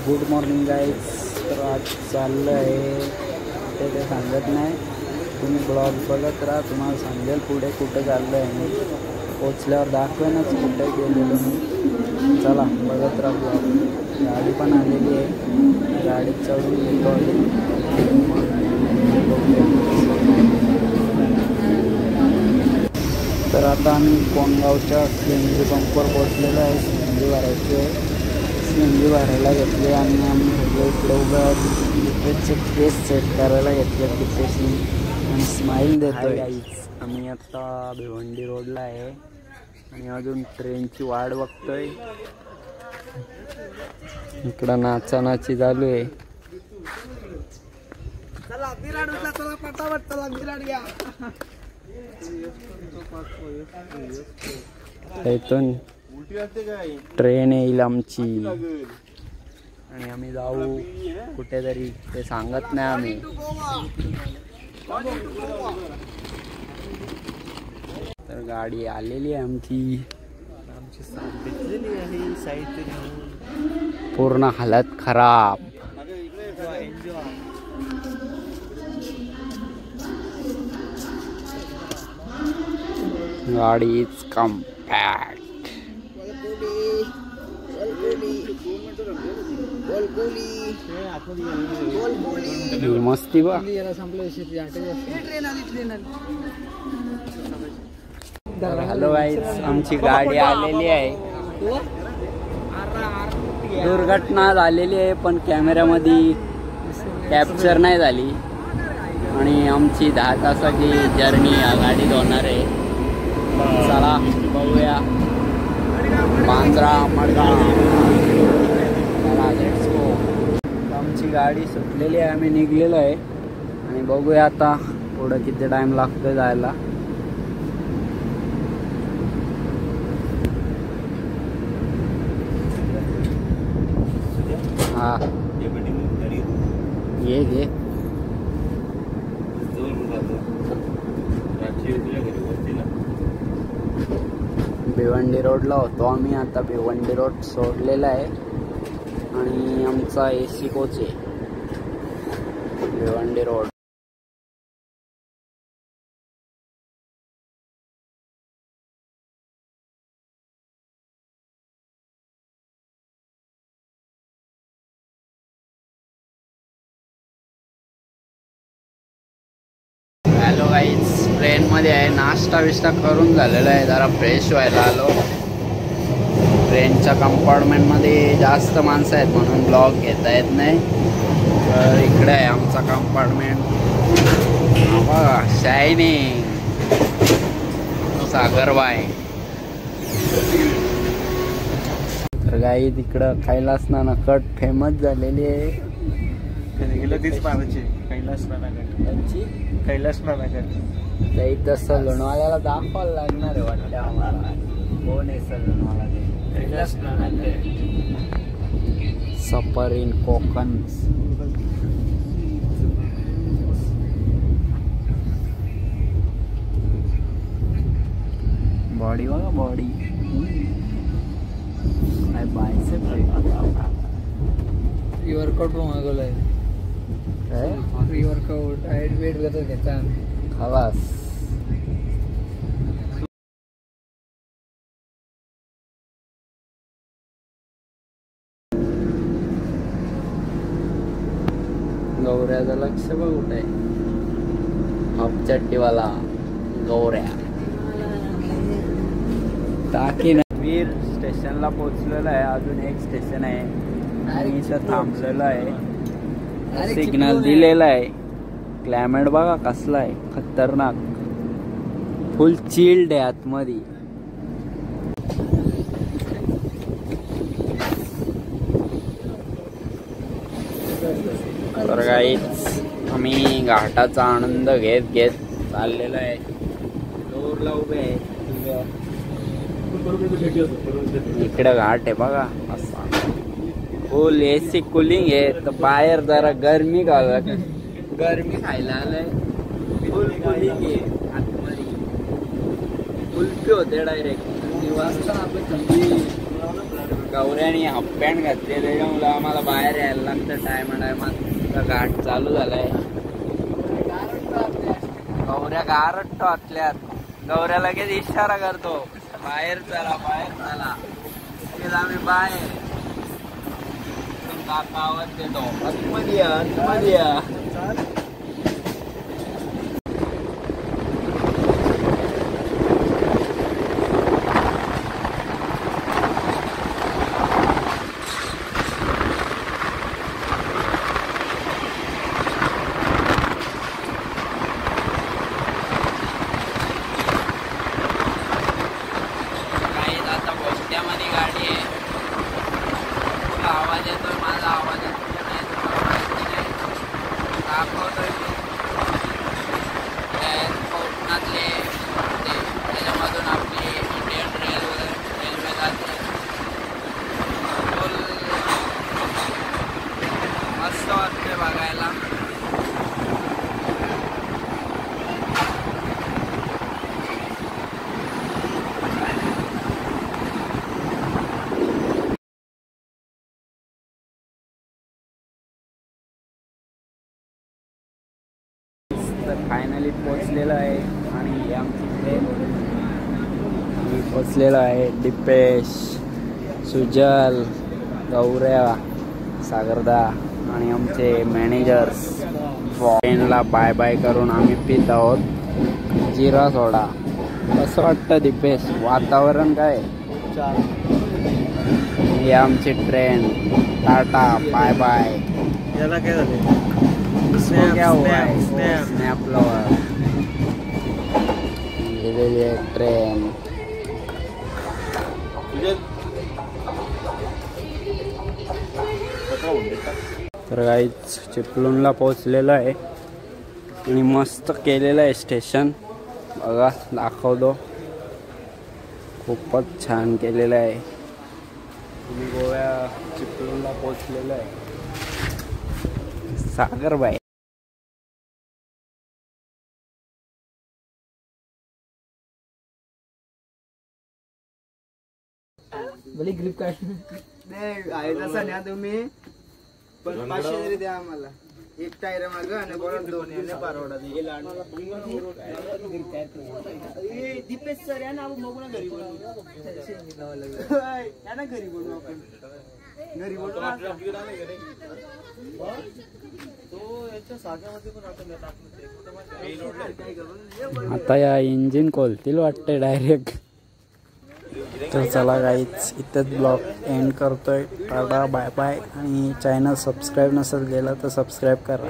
Good morning guys. तर आज चाललं आहे ते सांगत नाही, तुम्ही ब्लॉग बघत राहा, तुम्हाला सांगेल पुढे कुठे चाललं आहे. मी पोचल्यावर दाखवेनच कुठे गेलेलो मी. चला बघत राहा ब्लॉग. गाडी पण आलेली आहे, गाडीत चढून घेतो. तर आता आम्ही कोणगावच्या सीएनजी पंपवर पोहोचलेलो आहे. सीएनजी भरायची आहे. सीएनजी भरायला घेतले आणि आम्ही सगळे इकडे उभं डिप्रेसचे केस सेट करायला घेतले. डिप्रेसनी आणि स्माईल देतो आहे. आम्ही आता भिवंडी रोडला आहे आणि अजून ट्रेनची वाट बघतोय. इकडं नाचानाची चालू आहे. इथून ट्रेन येईल आमची आणि आम्ही जाऊ कुठेतरी, ते सांगत नाही आम्ही. तर गाडी आलेली आहे आमची. पूर्ण हालत खराब. गाडी इज कम्पॅक्ट. मस्ती बा. हॅलो गाईज, आमची गाडी आलेली आहे. दुर्घटना झालेली आहे पण कॅमेऱ्यामध्ये कॅप्चर नाही झाली. आणि आमची 10 तासाची जर्नी या गाडीत होणार आहे. चला बघूया. बांद्रा मडगाव. चला लेट्स गो. आमची गाडी सुटलेली आहे, आम्ही निघलेलो आहे आणि बघूया आता पुढं किती टाइम लागतोय जायला. हा ये घे. भिवंडी रोडला होतो आम्ही. आता भिवंडी रोड सोडलेला आहे आणि आमचा AC कोच आहे. भिवंडी रोड. हॅलो गाईज, ट्रेनमध्ये आहे. नाश्ता विष्टा करून झालेला आहे. जरा फ्रेश व्हायला आलो. ट्रेनच्या कंपार्टमेंटमध्ये जास्त माणसं आहेत म्हणून ब्लॉग घेता येत नाही. तर इकडे आहे आमचा कंपार्टमेंट. बघा शायनिंग सागरबाई. तर गाईज इकडं कैलास नाना कट फेमस झालेली आहे. कैलास नानागड इथं सलूनवाल्याला दाखवायला लागणार आहे वाटतं आम्हाला. कोण आहे सलूनवाला? कैलास नानागड. सफर इन कोकण. बॉडी बघा बॉडी. काय बायसेप. वर्कआउट मागवलाय. फ्री वर्कआउट हाईट वेट घेता खलास. गौऱ्याचं लक्ष बघ कुठे. हापचट्टीवाला गौऱ्या. टाकी वीर स्टेशनला पोहोचलेलं आहे. अजून एक स्टेशन आहे आणि इथं थांबलेलं आहे. सिग्नल दिलेला आहे. क्लायमेट बघा कसला आहे, खतरनाक. फुल चिल्ड आहे आतमध्ये. तर गाईच आम्ही घाटाचा आनंद घेत घेत चाललेलो आहे. डोरला उभे आहे. इकडे घाट आहे बघा असा. फुल AC कूलिंग आहे. तर बाहेर जरा गरमी खायला आलंय. फुल कूलिंग आहे आतमध्ये. कुल्फी होते डायरेक्ट. वाजता आपण थंडी गौऱ्याने हाफ पॅन्ट घातली त्याच्यामुळे आम्हाला बाहेर यायला लागतं टायमात घाट चालू झालाय. गौऱ्या गारटतो आतल्यात. गौऱ्या लगेच इशारा करतो बाहेर चला बाहेर चला. लगेच आम्ही बाहेर काका आवाज देतो आतमध्ये या आतमध्ये या. आवाज येतोय माझा आवाज दाखवतोय कोकणातले त्याच्यामधून आपली इंडियन रेल्वे जाते. मस्त वाटते बघायला. तर फायनली पोचलेलं आहे आणि आमची ट्रेन पोचलेलं आहे. दिपेश, सुजल, गौऱ्या, सागरदा आणि आमचे मॅनेजर्स. ट्रेनला बाय बाय करून आम्ही पित आहोत जिरा सोडा. कसं वाटतं दिपेश वातावरण काय? ही आमची ट्रेन. Tata bye bye. याला काय झाले? क्या हुआ है? स्नॅप फ्लॉवर गेलेली आहे ट्रेन. तर गाईच चिपळूणला पोहोचलेलं आहे आणि मस्त केलेलं आहे स्टेशन. बघा दाखवतो. खूपच छान केलेलं आहे. आणि गोव्या चिपळूणला पोहोचलेलं आहे. सागरबाई भले ग्रिप काय आहे तसं न्या तुम्ही. पण 500 तरी द्या आम्हाला. एक टायर माग आणि बरोबर 2 याने परवडा. दीपेश सर या ना बघू ना घरी बोलू. या ना घरी बोलू आपण. घरी बोलू ना. तो याच्या साग्यामध्ये पण आता या इंजिन खोलतील वाटते डायरेक्ट. तर चला गाईच इथेच ब्लॉग एंड करतोय. Tata bye bye. आणि चॅनल सबस्क्राईब नसेल केलं तर सबस्क्राईब करा.